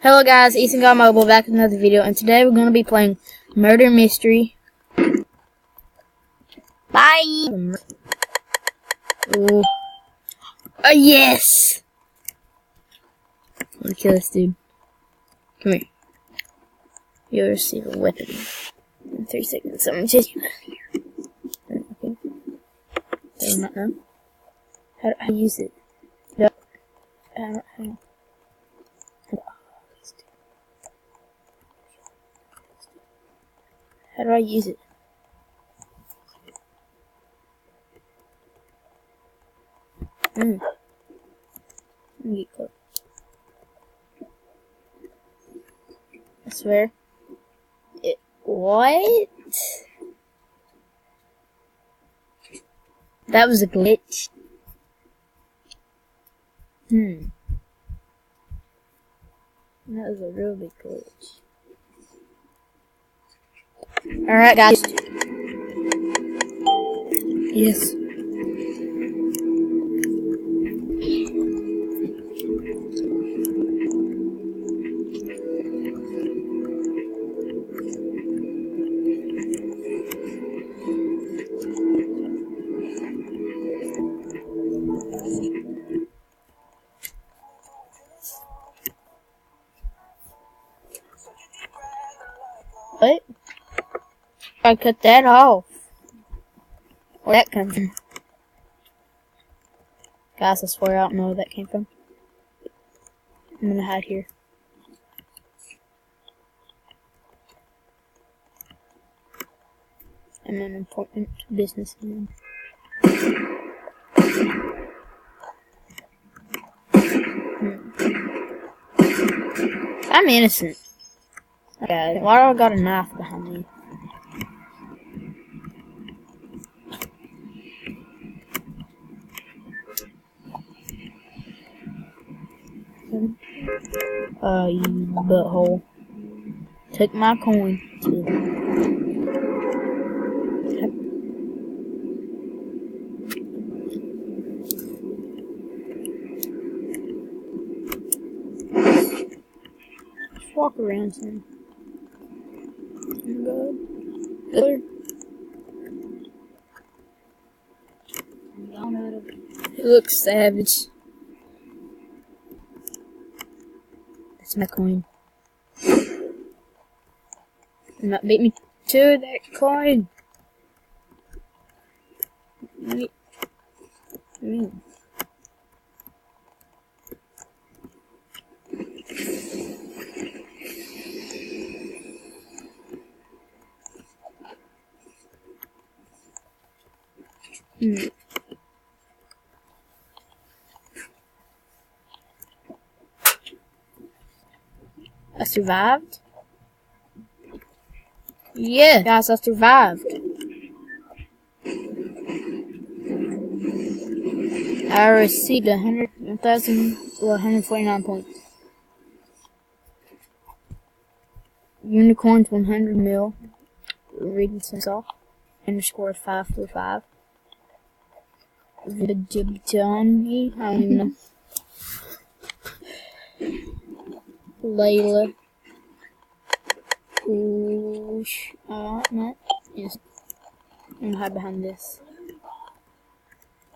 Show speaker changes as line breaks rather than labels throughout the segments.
Hello guys, Ethan Got Mobile back with another video, and today we're going to be playing Murder Mystery. Bye! Ooh. Oh yes! I'm gonna kill this dude. Come here. You'll receive a weapon in 3 seconds. I'm gonna chase you out here. Okay. Do not know. How do I use it? No. How do I use it? Let me get close. I swear. What? That was a glitch. That was a real big glitch. Alright, guys. Yes. What? I cut that off. Where that come from? Guys, I swear I don't know where that came from. I'm gonna hide here. I'm an important businessman. I'm innocent. Okay, why do I got a knife behind me? You butthole. Took my coin too. Just walk around some. Oh my God. It looks savage. That's my coin. Do not beat me to that coin. I survived? Yeah, guys, I survived. I received 149 points. Unicorns 100 mil. Reading some off. Underscore 545. Johnny, I don't even know. Layla. Push. No. Yes. I'm gonna hide behind this.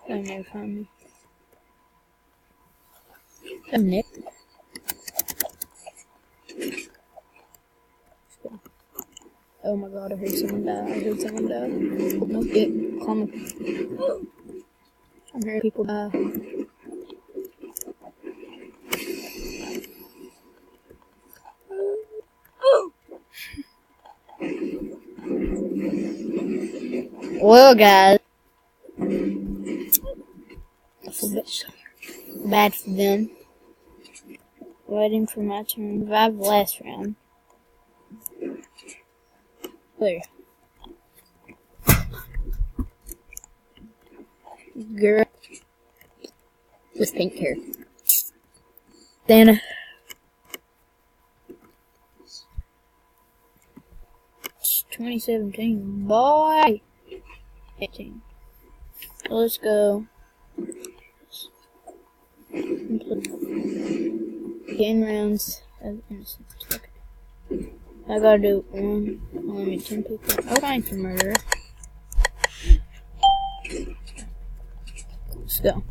They'll never find me. I'm Nick. Oh my God, I heard someone die. Nope, yeah, call me. I heard people die. Well, guys, I feel bad for them. Waiting for my turn. Survived the last round. There. Girl with pink hair. Then 2017, boy. 18. Let's go. 10 rounds. as innocent. Okay. I gotta do one, only 10 people. I'll find some murderer. Let's go.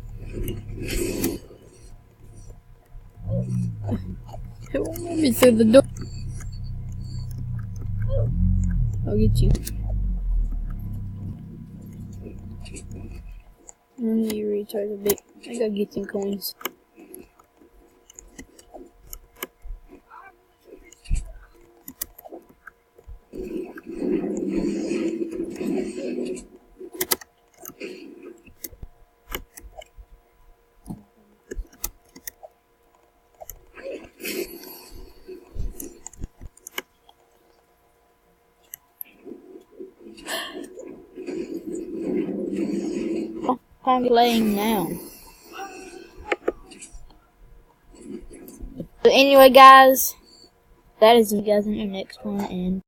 It won't let me through the door. I'll get you. You retards a bit. I gotta get some coins. I'm playing now. So anyway, guys, that is you guys in the next one, and